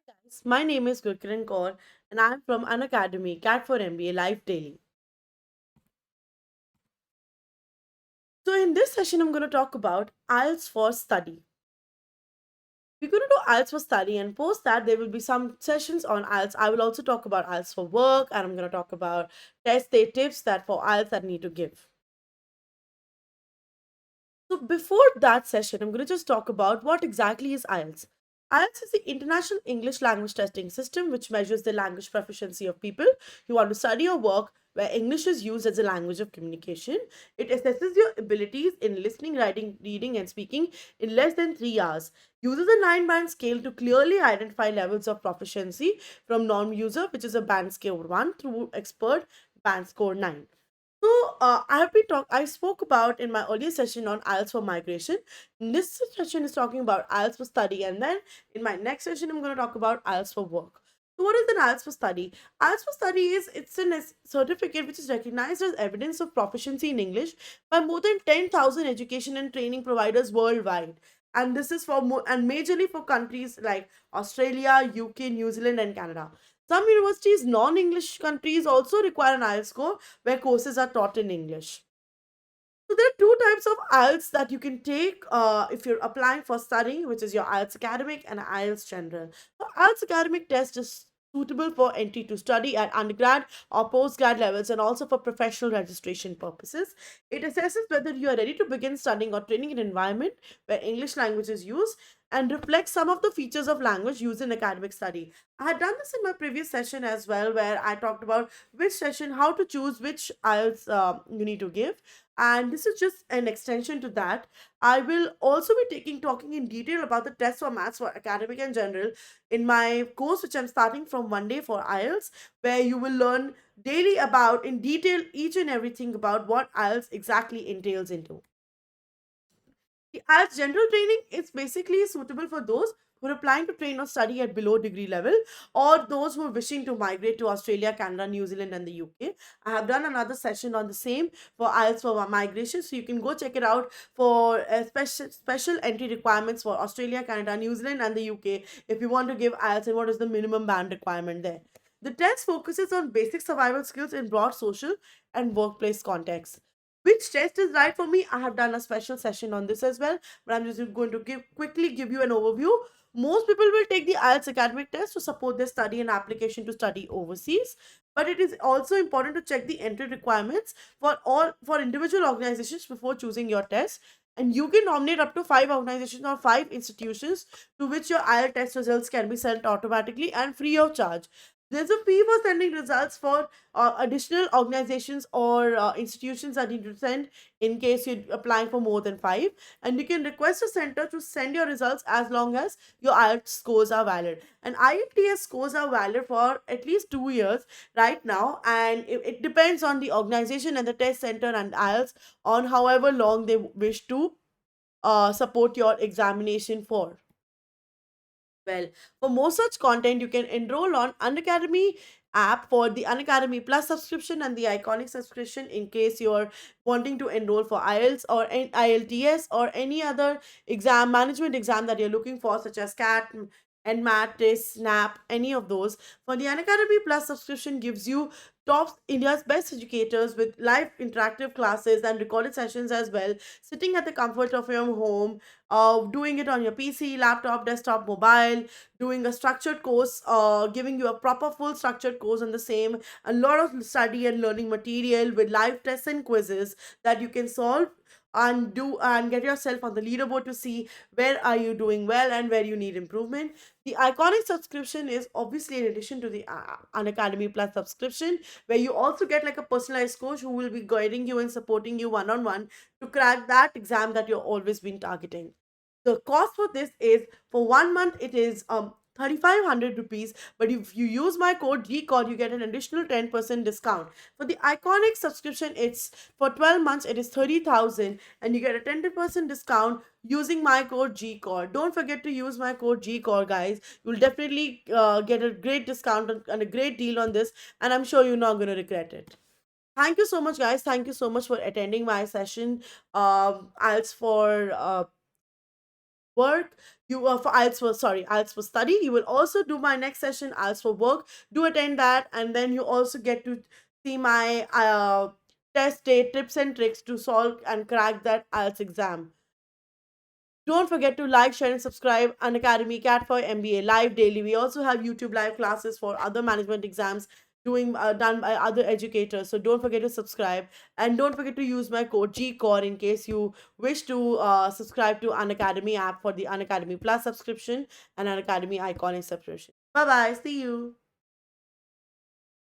Guys, my name is Gurkiran Kaur and I'm from An Academy, CAT for MBA Live Daily. So, in this session, I'm going to talk about IELTS for study. We're going to do IELTS for study, and post that, there will be some sessions on IELTS. I will also talk about IELTS for work, and I'm going to talk about test day tips that for IELTS that I need to give. So before that session, I'm going to just talk about what exactly is IELTS. IELTS is the International English Language Testing System, which measures the language proficiency of people who want to study or work where English is used as a language of communication. It assesses your abilities in listening, writing, reading, and speaking in less than 3 hours. Uses a 9 band scale to clearly identify levels of proficiency from non user, which is a band scale 1, through expert band score 9. I spoke about in my earlier session on IELTS for migration. This session is talking about IELTS for study, and then in my next session, I'm going to talk about IELTS for work. So, what is an IELTS for study? IELTS for study is it's a certificate which is recognized as evidence of proficiency in English by more than 10,000 education and training providers worldwide. And this is for and majorly for countries like Australia, UK, New Zealand, and Canada. Some universities, non English countries also require an IELTS score where courses are taught in English. So there are two types of IELTS that you can take if you're applying for studying, which is your IELTS academic and IELTS general. The IELTS academic test is suitable for entry to study at undergrad or postgrad levels and also for professional registration purposes. It assesses whether you are ready to begin studying or training in an environment where English language is used and reflects some of the features of language used in academic study. I had done this in my previous session as well, where I talked about which session, how to choose which IELTS you need to give, and this is just an extension to that. I will also be talking in detail about the test for maths for academic and general in my course, which I'm starting from Monday for IELTS, where you will learn daily about in detail each and everything about what IELTS exactly entails into. The IELTS general training is basically suitable for those who are applying to train or study at below degree level, or those who are wishing to migrate to Australia, Canada, New Zealand, and the UK. I have done another session on the same for IELTS for migration, so you can go check it out for special entry requirements for Australia, Canada, New Zealand, and the UK if you want to give IELTS and what is the minimum band requirement there. The test focuses on basic survival skills in broad social and workplace contexts. Which test is right for me? I have done a special session on this as well, but I'm just going to quickly give you an overview. Most people will take the IELTS academic test to support their study and application to study overseas, but it is also important to check the entry requirements for individual organizations before choosing your test. And you can nominate up to 5 organizations or 5 institutions to which your IELTS test results can be sent automatically and free of charge. There's a fee for sending results for additional organizations or institutions that need to send in case you're applying for more than 5, and you can request a center to send your results as long as your IELTS scores are valid. And IELTS scores are valid for at least 2 years right now, and it depends on the organization and the test center and IELTS on however long they wish to support your examination for. Well, for more such content, you can enroll on Unacademy app for the Unacademy Plus subscription and the Iconic subscription in case you're wanting to enroll for IELTS or IELTS or any other exam management exam that you're looking for, such as CAT, NMAT, TIS, SNAP, any of those. For the Unacademy Plus subscription gives you top India's best educators with live interactive classes and recorded sessions as well, sitting at the comfort of your home, doing it on your PC, laptop, desktop, mobile, doing a structured course, giving you a proper full structured course on the same, a lot of study and learning material with live tests and quizzes that you can solve and do and get yourself on the leaderboard to see where are you doing well and where you need improvement. The Iconic subscription is obviously in addition to the An Academy Plus subscription, where you also get like a personalized coach who will be guiding you and supporting you one on one to crack that exam that you've always been targeting. The cost for this is for 1 month it is 3500 rupees, but if you use my code GCOD you get an additional 10% discount. For the Iconic subscription, it's for 12 months it is 30,000 and you get a 10% discount using my code GCOD. Don't forget to use my code GCOD, guys. You'll definitely get a great discount and a great deal on this, and I'm sure you're not going to regret it. Thank you so much, guys. Thank you so much for attending my session. IELTS for work. You for IELTS for sorry IELTS for study. You will also do my next session, IELTS for work. Do attend that, and then you also get to see my test day tips and tricks to solve and crack that IELTS exam. Don't forget to like, share, and subscribe An Academy Cat for MBA live daily. We also have YouTube live classes for other management exams done by other educators. So don't forget to subscribe, and don't forget to use my code GCORE in case you wish to subscribe to An Academy app for the An Academy Plus subscription and An Academy Iconic subscription. Bye bye. See you.